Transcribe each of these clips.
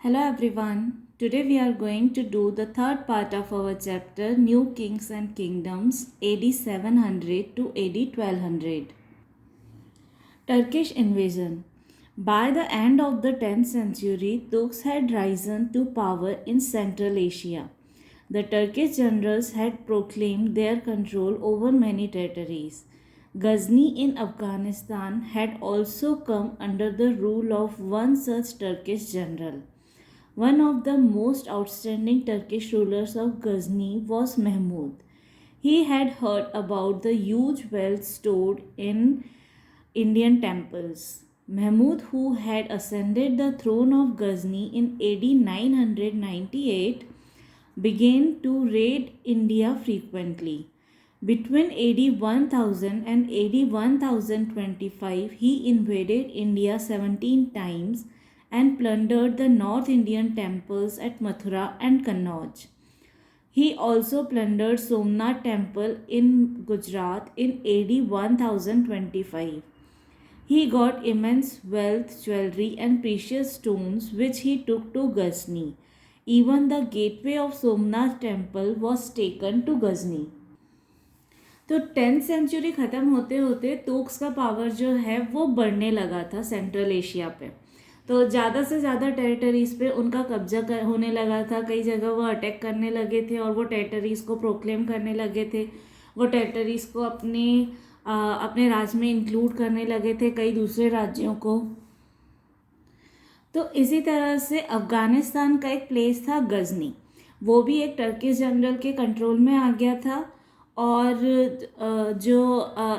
Hello everyone. Today we are going to do the third part of our chapter New Kings and Kingdoms AD 700 to AD 1200. Turkish invasion. By the end of the 10th century, Turks had risen to power in Central Asia. The Turkish generals had proclaimed their control over many territories. Ghazni in Afghanistan had also come under the rule of one such Turkish general. One of the most outstanding Turkish rulers of Ghazni was Mahmud. He had heard about the huge wealth stored in Indian temples. Mahmud, who had ascended the throne of Ghazni in AD 998, began to raid India frequently. Between AD 1000 and AD 1025, he invaded India 17 times and plundered the North Indian temples at Mathura and Kannauj. He also plundered Somnath temple in Gujarat in AD 1025. He got immense wealth, jewelry, and precious stones which he took to Ghazni. Even the gateway of Somnath temple was taken to Ghazni. तो 10th century ख़त्म होते होते Turks का power जो है वो बढ़ने लगा था सेंट्रल एशिया पे। तो ज़्यादा से ज़्यादा टेरिटरीज़ पे उनका कब्जा होने लगा था। कई जगह वो अटैक करने लगे थे और वो टेरिटरीज़ को प्रोक्लेम करने लगे थे। वो टेरिटरीज़ को अपने राज्य में इंक्लूड करने लगे थे कई दूसरे राज्यों को। तो इसी तरह से अफ़गानिस्तान का एक प्लेस था गजनी, वो भी एक टर्किश जनरल के कंट्रोल में आ गया था। और जो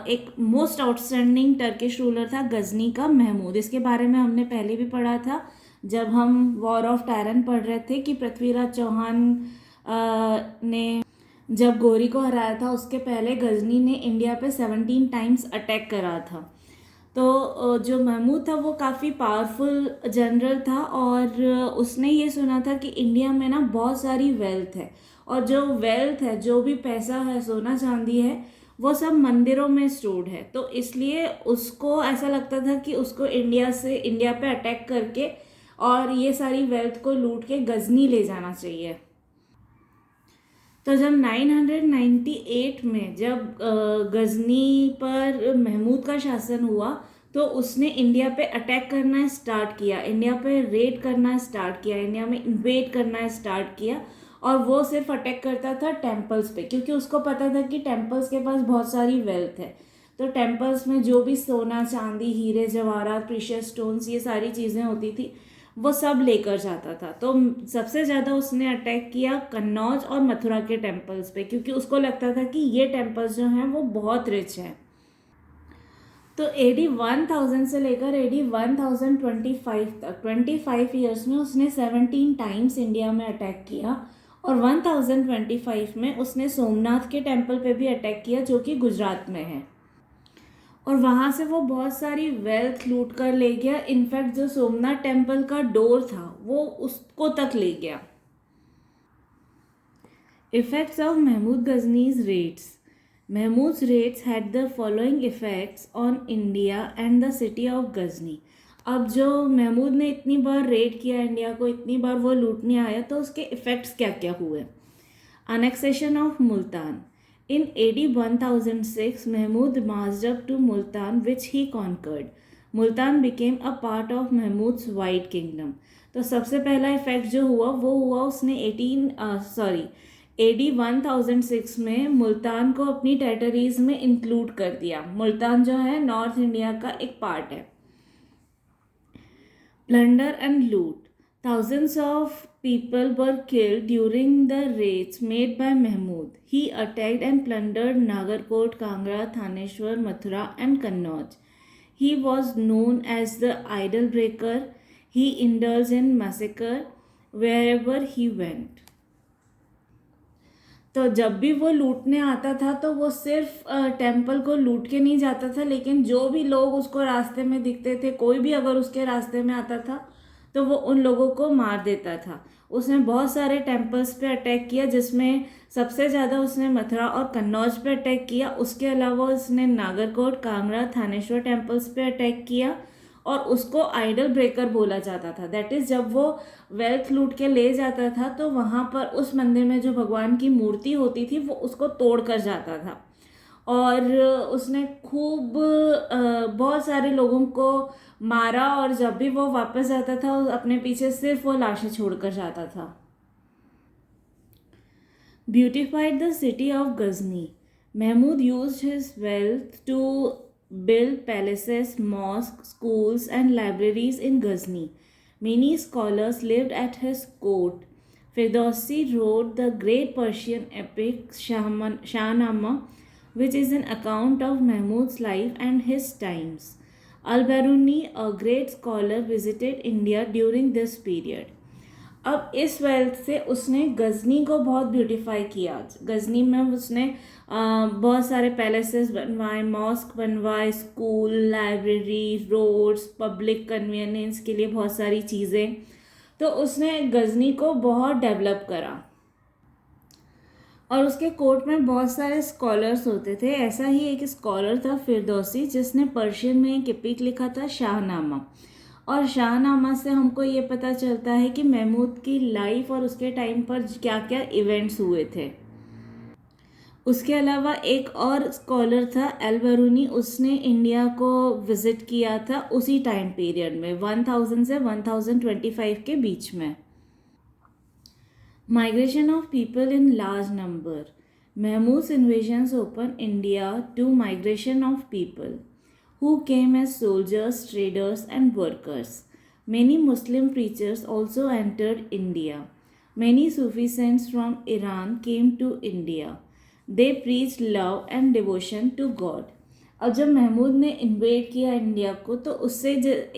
एक मोस्ट आउटस्टैंडिंग टर्किश रूलर था गजनी का महमूद। इसके बारे में हमने पहले भी पढ़ा था जब हम वॉर ऑफ टैरन पढ़ रहे थे कि पृथ्वीराज चौहान ने जब गौरी को हराया था उसके पहले गजनी ने इंडिया पे 17 टाइम्स अटैक करा था। तो जो महमूद था वो काफ़ी पावरफुल जनरल था और उसने ये सुना था कि इंडिया में ना बहुत सारी वेल्थ है और जो वेल्थ है, जो भी पैसा है, सोना चांदी है, वो सब मंदिरों में स्टोर्ड है। तो इसलिए उसको ऐसा लगता था कि उसको इंडिया पे अटैक करके और ये सारी वेल्थ को लूट के गजनी ले जाना चाहिए। तो जब 998 में जब गजनी पर महमूद का शासन हुआ तो उसने इंडिया पे अटैक करना स्टार्ट किया, इंडिया पे रेड करना स्टार्ट किया, इंडिया में इन्वेड करना स्टार्ट किया। और वो सिर्फ अटैक करता था टेम्पल्स पे क्योंकि उसको पता था कि टेम्पल्स के पास बहुत सारी वेल्थ है। तो टेम्पल्स में जो भी सोना चांदी हीरे जवाहरात प्रीशियस स्टोन्स ये सारी चीज़ें होती थी वो सब लेकर जाता था। तो सबसे ज़्यादा उसने अटैक किया कन्नौज और मथुरा के टेम्पल्स पे क्योंकि उसको लगता था कि ये टेम्पल्स जो हैं वो बहुत रिच हैं। तो AD 1000 से लेकर AD 1025 तक 25 ईयर्स में उसने 17 टाइम्स इंडिया में अटैक किया और 1025 में उसने सोमनाथ के टेम्पल पे भी अटैक किया जो कि गुजरात में है। और वहाँ से वो बहुत सारी वेल्थ लूट कर ले गया। इनफैक्ट जो सोमनाथ टेम्पल का डोर था वो उसको तक ले गया। Effects of Mahmud Ghazni's raids. Mahmud's raids had the following effects on India and the city of Ghazni. अब जो महमूद ने इतनी बार रेड किया इंडिया को, इतनी बार वो लूटने आया, तो उसके इफ़ेक्ट्स क्या क्या हुए। Annexation of Multan. In AD 1006, Mahmud marched up to Multan which he conquered. Multan became a part of Mahmud's White Kingdom. तो सबसे पहला इफेक्ट जो हुआ वो हुआ उसने AD 1006 में मुल्तान को अपनी टेरिटरीज में इंक्लूड कर दिया। मुल्तान जो है नॉर्थ इंडिया का एक पार्ट है। प्लंडर एंड लूट। Thousands of people were killed during the raids made by Mahmud. He attacked and plundered Nagarkot, Kangra, Thaneshwar, Mathura and Kannauj. He was known as the idol breaker. He indulged in massacre wherever he went. तो जब भी वो लूटने आता था तो वो सिर्फ टेम्पल को लूट के नहीं जाता था, लेकिन जो भी लोग उसको रास्ते में दिखते थे, कोई भी अगर उसके रास्ते में आता था तो वो उन लोगों को मार देता था। उसने बहुत सारे टेम्पल्स पे अटैक किया जिसमें सबसे ज़्यादा उसने मथुरा और कन्नौज पे अटैक किया। उसके अलावा उसने नागरकोट, कांगड़ा, थानेश्वर टेम्पल्स पे अटैक किया और उसको आइडल ब्रेकर बोला जाता था। दैट इज़ जब वो वेल्थ लूट के ले जाता था तो वहाँ पर उस मंदिर में जो भगवान की मूर्ति होती थी वो उसको तोड़ कर जाता था। और उसने खूब बहुत सारे लोगों को मारा, और जब भी वो वापस आता था अपने पीछे सिर्फ वो लाशें छोड़ कर जाता था। Beautified the city of Ghazni. Mahmud used his wealth to build palaces, mosques, schools, and libraries in Ghazni. Many scholars lived at his court. Firdausi wrote the great Persian epic Shahnama, which is an account of Mahmud's life and his times. Al-Biruni, a great scholar, visited India during this period. अब इस wealth से उसने गजनी को बहुत beautify किया। गजनी में उसने बहुत सारे पैलेसेस बनवाए, मॉस्क बनवाए, school, library, roads, public convenience के लिए बहुत सारी चीज़ें। तो उसने गजनी को बहुत डेवलप करा। और उसके कोर्ट में बहुत सारे स्कॉलर्स होते थे। ऐसा ही एक स्कॉलर था फिरदौसी, जिसने पर्शियन में एक एपिक लिखा था शाहनामा। और शाहनामा से हमको ये पता चलता है कि महमूद की लाइफ और उसके टाइम पर क्या क्या इवेंट्स हुए थे। उसके अलावा एक और स्कॉलर था अल-बिरूनी, उसने इंडिया को विज़िट किया था उसी टाइम पीरियड में 1000 से 1025 के बीच में। Migration of people in large number. Mahmud's invasions open India to migration of people who came as soldiers, traders, and workers. Many Muslim preachers also entered India. Many Sufi saints from Iran came to India. They preached love and devotion to God. अब जब महमूद ने invade किया India को तो उससे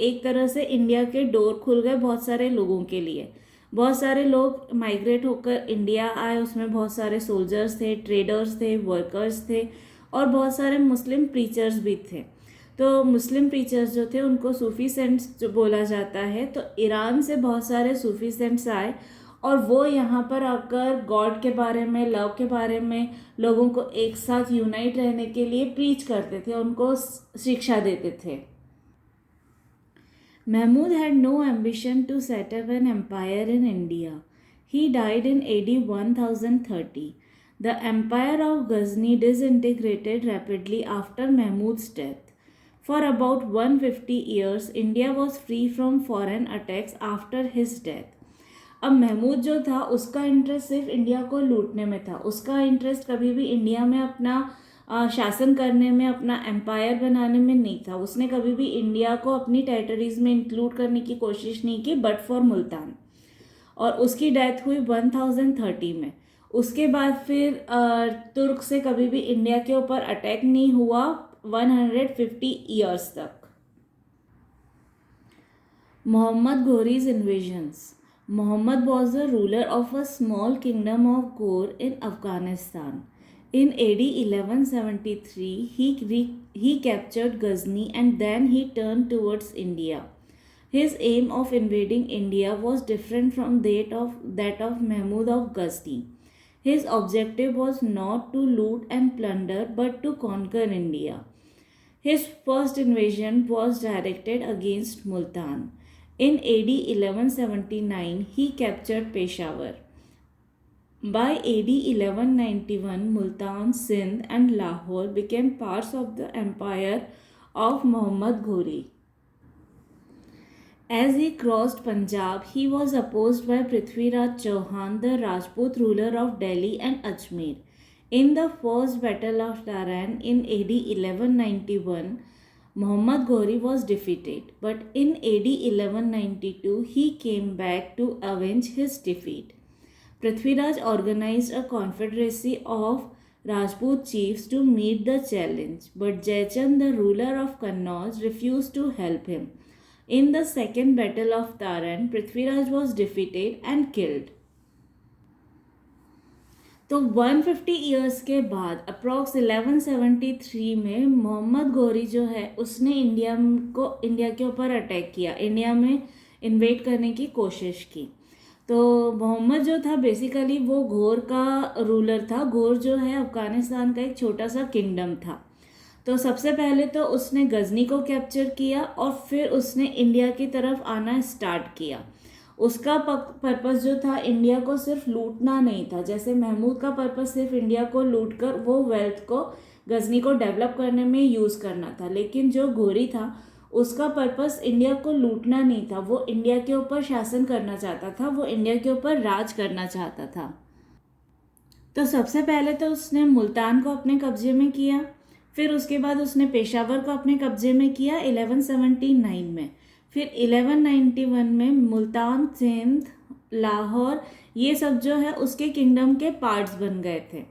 एक तरह से इंडिया के डोर खुल गए बहुत सारे लोगों के लिए। बहुत सारे लोग माइग्रेट होकर इंडिया आए, उसमें बहुत सारे सोल्जर्स थे, ट्रेडर्स थे, वर्कर्स थे, और बहुत सारे मुस्लिम प्रीचर्स भी थे। तो मुस्लिम प्रीचर्स जो थे उनको सूफ़ी सेंट्स जो बोला जाता है। तो ईरान से बहुत सारे सूफ़ी सेंट्स आए और वो यहाँ पर आकर गॉड के बारे में, लव के बारे में लोगों को एक साथ यूनाइट रहने के लिए प्रीच करते थे, उनको शिक्षा देते थे। Mahmud had no ambition to set up an empire in India. He died in AD 1030. The empire of Ghazni disintegrated rapidly after Mahmud's death. For about 150 years, India was free from foreign attacks after his death. अब महमूद जो था उसका interest सिर्फ India को लूटने में था। उसका इंटरेस्ट कभी भी इंडिया में अपना शासन करने में, अपना एम्पायर बनाने में नहीं था। उसने कभी भी इंडिया को अपनी टेरिटरीज में इंक्लूड करने की कोशिश नहीं की, बट फॉर मुल्तान। और उसकी डेथ हुई 1030 में। उसके बाद फिर तुर्क से कभी भी इंडिया के ऊपर अटैक नहीं हुआ 150 ईयर्स तक। Muhammad Ghori's invasions. Muhammad was the ruler of a small kingdom of Ghor in Afghanistan. In AD 1173, he captured Ghazni and then he turned towards India. His aim of invading India was different from that of Mahmud of Ghazni. His objective was not to loot and plunder but to conquer India. His first invasion was directed against Multan. In AD 1179, he captured Peshawar. By AD 1191, Multan, Sindh and Lahore became parts of the empire of Muhammad Ghori. As he crossed Punjab, he was opposed by Prithviraj Chauhan, the Rajput ruler of Delhi and Ajmer. In the first battle of Taran in AD 1191, Muhammad Ghori was defeated, but in AD 1192 he came back to avenge his defeat. Prithviraj organized a confederacy of Rajput chiefs to meet the challenge, but Jaichand, the ruler of Kannauj, refused to help him. In the second battle of Taran, Prithviraj was defeated and killed. तो 150 years के बाद approx 1173 में मोहम्मद घोरी जो है उसने India के ऊपर attack किया, इंडिया में इन्वेड करने की कोशिश की। तो मोहम्मद जो था बेसिकली वो घोर का रूलर था। घोर जो है अफ़गानिस्तान का एक छोटा सा किंगडम था। तो सबसे पहले तो उसने गजनी को कैप्चर किया और फिर उसने इंडिया की तरफ आना स्टार्ट किया। उसका पर्पस जो था इंडिया को सिर्फ लूटना नहीं था, जैसे महमूद का पर्पस सिर्फ इंडिया को लूट कर वो वेल्थ को गजनी को डेवलप करने में यूज़ करना था, लेकिन जो घोरी था उसका पर्पस इंडिया को लूटना नहीं था, वो इंडिया के ऊपर शासन करना चाहता था, वो इंडिया के ऊपर राज करना चाहता था। तो सबसे पहले तो उसने मुल्तान को अपने कब्जे में किया, फिर उसके बाद उसने पेशावर को अपने कब्जे में किया 1179 में, फिर 1191 में मुल्तान, सिंध, लाहौर, ये सब जो है उसके किंगडम के पार्ट्स बन गए थे।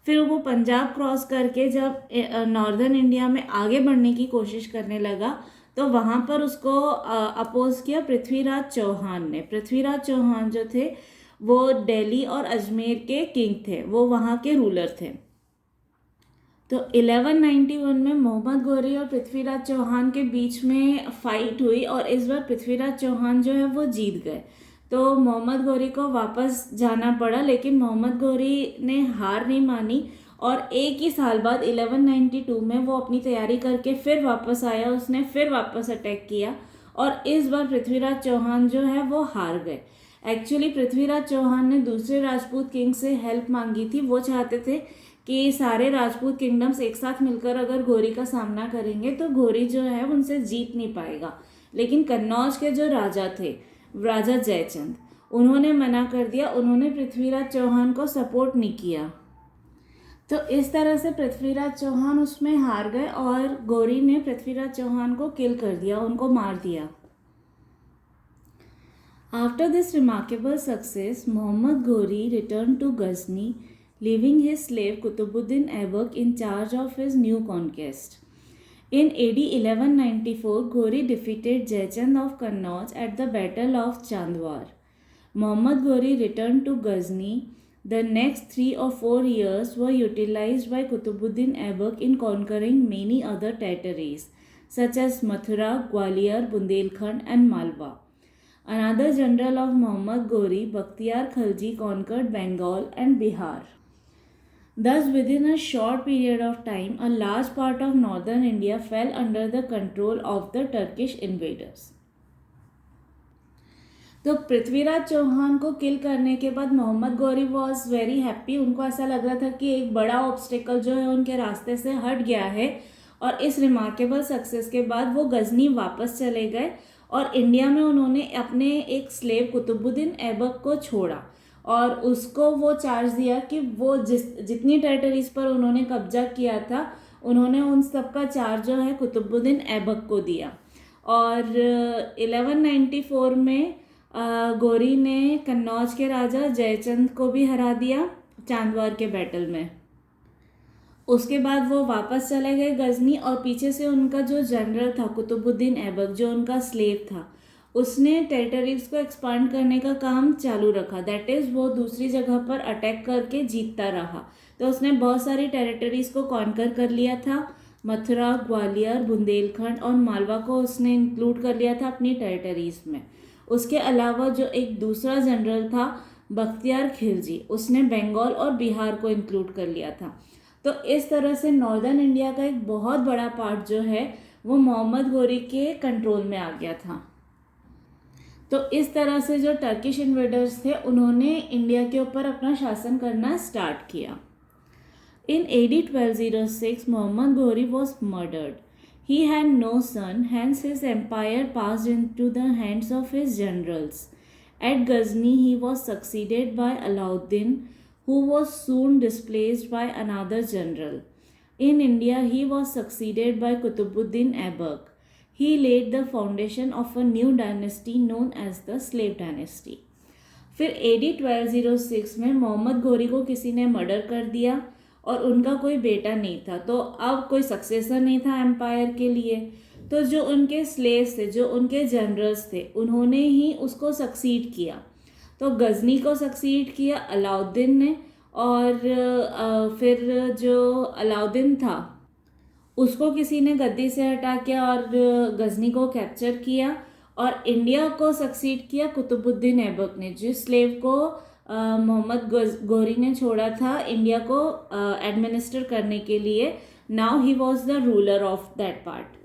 फिर वो पंजाब क्रॉस करके जब नॉर्दर्न इंडिया में आगे बढ़ने की कोशिश करने लगा तो वहाँ पर उसको अपोज किया पृथ्वीराज चौहान ने। पृथ्वीराज चौहान जो थे वो दिल्ली और अजमेर के किंग थे, वो वहाँ के रूलर थे। तो 1191 में मोहम्मद घोरी और पृथ्वीराज चौहान के बीच में फाइट हुई और इस बार पृथ्वीराज चौहान जो है वो जीत गए। तो मोहम्मद घोरी को वापस जाना पड़ा, लेकिन मोहम्मद घोरी ने हार नहीं मानी और एक ही साल बाद 1192 में वो अपनी तैयारी करके फिर वापस आया, उसने फिर वापस अटैक किया और इस बार पृथ्वीराज चौहान जो है वो हार गए। एक्चुअली पृथ्वीराज चौहान ने दूसरे राजपूत किंग से हेल्प मांगी थी, वो चाहते थे कि सारे राजपूत किंगडम्स एक साथ मिलकर अगर घोरी का सामना करेंगे तो घोरी जो है उनसे जीत नहीं पाएगा, लेकिन कन्नौज के जो राजा थे, राजा जयचंद, उन्होंने मना कर दिया, उन्होंने पृथ्वीराज चौहान को सपोर्ट नहीं किया। तो इस तरह से पृथ्वीराज चौहान उसमें हार गए और घोरी ने पृथ्वीराज चौहान को किल कर दिया, उनको मार दिया। After this remarkable success, Muhammad Ghori returned to Ghazni, leaving his slave Qutbuddin Aibak in charge of his new conquest. In AD 1194, Ghori defeated Jaichand of Kannauj at the Battle of Chandwar. Muhammad Ghori returned to Ghazni. The next 3 or 4 years were utilized by Qutbuddin Aibak in conquering many other territories, such as Mathura, Gwalior, Bundelkhand, and Malwa. Another general of Muhammad Ghori, Bakhtiyar Khalji, conquered Bengal and Bihar. Thus, within a short period of time, a large part of northern India fell under the control of the Turkish invaders. तो पृथ्वीराज चौहान को किल करने के बाद Mohammad Ghori was very happy. उनको ऐसा लग रहा था कि एक बड़ा ऑब्स्टेकल जो है उनके रास्ते से हट गया है और इस रिमार्केबल सक्सेस के बाद वो गजनी वापस चले गए और इंडिया में उन्होंने अपने एक स्लेव कुतुबुद्दीन ऐबक को छोड़ा और उसको वो चार्ज दिया कि वो जितनी टेरिटरीज पर उन्होंने कब्जा किया था उन्होंने उन सब का चार्ज जो है कुतुबुद्दीन ऐबक को दिया। और 1194 में गौरी ने कन्नौज के राजा जयचंद को भी हरा दिया चांदवार के बैटल में। उसके बाद वो वापस चले गए गजनी और पीछे से उनका जो जनरल था कुतुबुद्दीन ऐबक, जो उनका स्लेव था, उसने टेरिटरीज को एक्सपांड करने का काम चालू रखा। दैट इज़ वो दूसरी जगह पर अटैक करके जीतता रहा। तो उसने बहुत सारी टेरिटरीज को कॉन्कर कर लिया था। मथुरा, ग्वालियर, बुंदेलखंड और मालवा को उसने इंक्लूड कर लिया था अपनी टेरिटरीज में। उसके अलावा जो एक दूसरा जनरल था बख्तियार खिलजी, उसने बंगाल और बिहार को इंक्लूड कर लिया था। तो इस तरह से नॉर्दर्न इंडिया का एक बहुत बड़ा पार्ट जो है वो मोहम्मद गौरी के कंट्रोल में आ गया था। तो इस तरह से जो टर्किश इन्वेडर्स थे उन्होंने इंडिया के ऊपर अपना शासन करना स्टार्ट किया। इन AD 1206 Muhammad Ghori was murdered. He had no son, hence his empire passed into the hands of his generals. At Ghazni he was succeeded by Alauddin, who was soon displaced by another general. In India he was succeeded by Qutbuddin Aibak. He laid the foundation of a new dynasty known as the Slave Dynasty. फिर AD 1206 में मोहम्मद घोरी को किसी ने murder कर दिया और उनका कोई बेटा नहीं था, तो अब कोई सक्सेसर नहीं था एम्पायर के लिए। तो जो उनके स्लेव्स थे, जो उनके जनरल्स थे, उन्होंने ही उसको सक्सीड किया। तो गजनी को सक्सीड किया अलाउद्दीन ने और फिर जो अलाउद्दीन था उसको किसी ने गद्दी से हटा के और गजनी को कैप्चर किया और इंडिया को सक्सीड किया कुतुबुद्दीन ऐबक ने, जिस स्लेव को मोहम्मद गौरी ने छोड़ा था इंडिया को एडमिनिस्टर करने के लिए now he was the ruler of that part.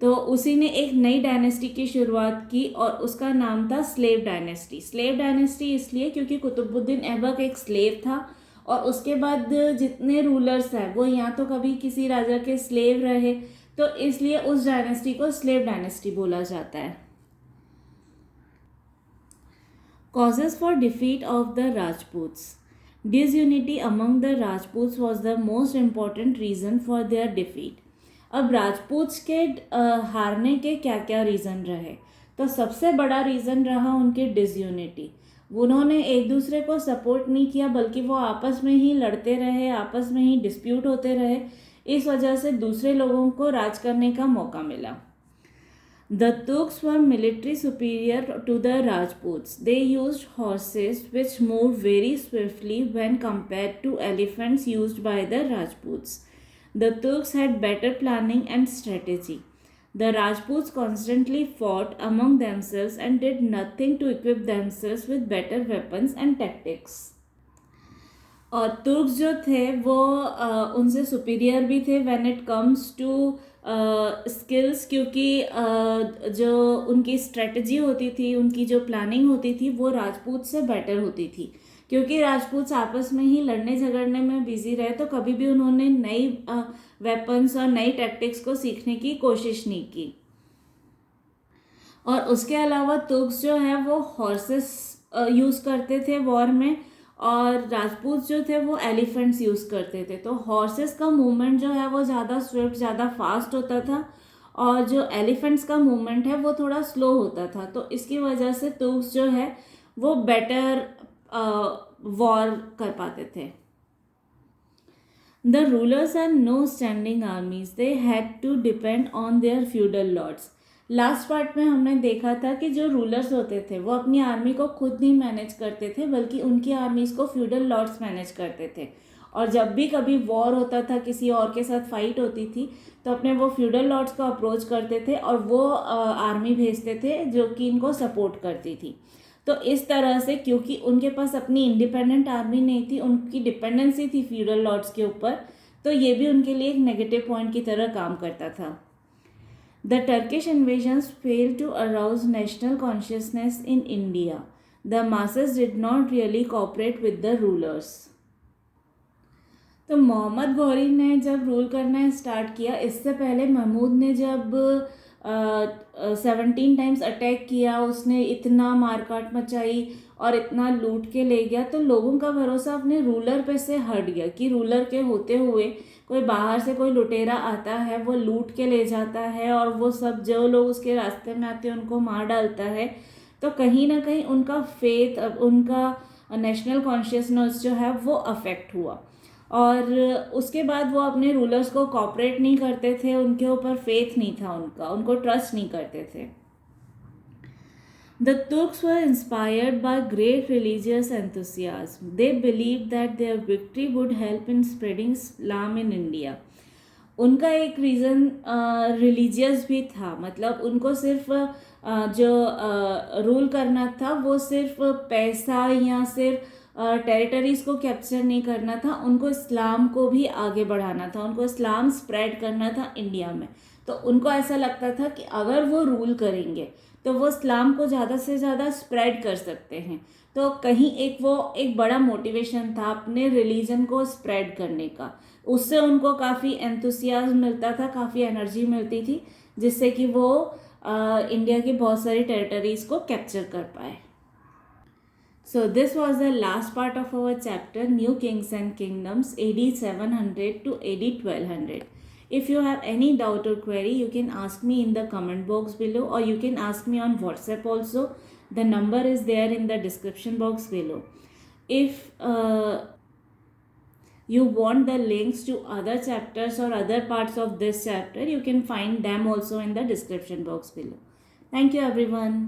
तो उसी ने एक नई डायनेस्टी की शुरुआत की और उसका नाम था स्लेव डायनेस्टी। स्लेव डायनेस्टी इसलिए क्योंकि कुतुबुद्दीन ऐबक एक स्लेव था और उसके बाद जितने रूलर्स हैं वो या तो कभी किसी राजा के स्लेव रहे, तो इसलिए उस डायनेस्टी को स्लेव डायनेस्टी बोला जाता है। Causes for defeat of the Rajputs. Disunity among the Rajputs was the most important reason for their defeat. अब राजपूत्स के हारने के क्या क्या रीज़न रहे, तो सबसे बड़ा रीज़न रहा उनकी डिसयूनिटी। उन्होंने एक दूसरे को सपोर्ट नहीं किया बल्कि वो आपस में ही लड़ते रहे, आपस में ही डिस्प्यूट होते रहे। इस वजह से दूसरे लोगों को राज करने का मौका मिला। The Turks were military superior to the Rajputs. They used horses which moved very swiftly when compared to elephants used by the Rajputs. The Turks had better planning and strategy. The Rajputs constantly fought among themselves and did nothing to equip themselves with better weapons and tactics. और Turks जो थे वो उनसे superior भी थे when it comes to skills, क्योंकि जो उनकी स्ट्रेटजी होती थी, उनकी जो प्लानिंग होती थी वो राजपूत से बेटर होती थी। क्योंकि राजपूत आपस में ही लड़ने झगड़ने में बिजी रहे तो कभी भी उन्होंने नई वेपन्स और नई टैक्टिक्स को सीखने की कोशिश नहीं की। और उसके अलावा तुर्क्स जो है वो हॉर्सेस यूज़ करते थे वॉर में, और राजपूत जो थे वो एलिफेंट्स यूज़ करते थे। तो हॉर्सेस का मूवमेंट जो है वो ज़्यादा स्विफ्ट, ज़्यादा फास्ट होता था, और जो एलिफेंट्स का मूवमेंट है वो थोड़ा स्लो होता था। तो इसकी वजह से तुर्क्स जो है वो बेटर वॉर कर पाते थे। The rulers are no standing armies, they had to depend on their feudal lords. Last part में हमने देखा था कि जो रूलर्स होते थे वो अपनी आर्मी को खुद नहीं मैनेज करते थे बल्कि उनकी आर्मीज़ को फ्यूडल लॉर्ड्स मैनेज करते थे। और जब भी कभी वॉर होता था, किसी और के साथ फाइट होती थी, तो अपने वो फ्यूडल लॉर्ड्स को अप्रोच करते थे और वो आर्मी भेजते थे जो कि इनको सपोर्ट करती थी। तो इस तरह से, क्योंकि उनके पास अपनी इंडिपेंडेंट आर्मी नहीं थी, उनकी डिपेंडेंसी थी फ्यूडल लॉर्ड्स के ऊपर, तो ये भी उनके लिए एक नेगेटिव पॉइंट की तरह काम करता था। The Turkish invasions failed to arouse national consciousness in India. The masses did not really cooperate with the rulers. तो मोहम्मद घौरी ने जब रूल करना स्टार्ट किया, इससे पहले महमूद ने जब 17 टाइम्स अटैक किया, उसने इतना मारकाट मचाई और इतना लूट के ले गया, तो लोगों का भरोसा अपने रूलर पे से हट गया कि रूलर के होते हुए कोई बाहर से कोई लुटेरा आता है, वो लूट के ले जाता है और वो सब जो लोग उसके रास्ते में आते हैं उनको मार डालता है। तो कहीं ना कहीं उनका फेथ, उनका नेशनल कॉन्शियसनेस जो है वो अफेक्ट हुआ, और उसके बाद वो अपने रूलर्स को कोऑपरेट नहीं करते थे, उनके ऊपर फेथ नहीं था उनका, उनको ट्रस्ट नहीं करते थे। The Turks were inspired by great religious enthusiasm. They believed that their victory would help in spreading Islam in India. उनका एक रीज़न रिलीजियस भी था, मतलब उनको सिर्फ जो रूल करना था वो सिर्फ पैसा या सिर्फ टेरिटरीज़ को कैप्चर नहीं करना था, उनको इस्लाम को भी आगे बढ़ाना था, उनको इस्लाम स्प्रेड करना था इंडिया में। तो उनको ऐसा लगता था कि अगर वो रूल करेंगे तो वो इस्लाम को ज़्यादा से ज़्यादा स्प्रेड कर सकते हैं। तो कहीं एक बड़ा मोटिवेशन था अपने रिलीजन को स्प्रेड करने का। उससे उनको काफ़ी एंथुसियाज्म मिलता था, काफ़ी एनर्जी मिलती थी, जिससे कि वो इंडिया की बहुत सारी टेरिटरीज़ को कैप्चर कर पाए। So this was the last part of our chapter new Kings and kingdoms AD 700 to AD 1200. If you have any doubt or query, you can ask me in the comment box below, or you can ask me on WhatsApp also. The number is there in the description box below. If you want the links to other chapters or other parts of this chapter, you can find them also in the description box below. Thank you everyone.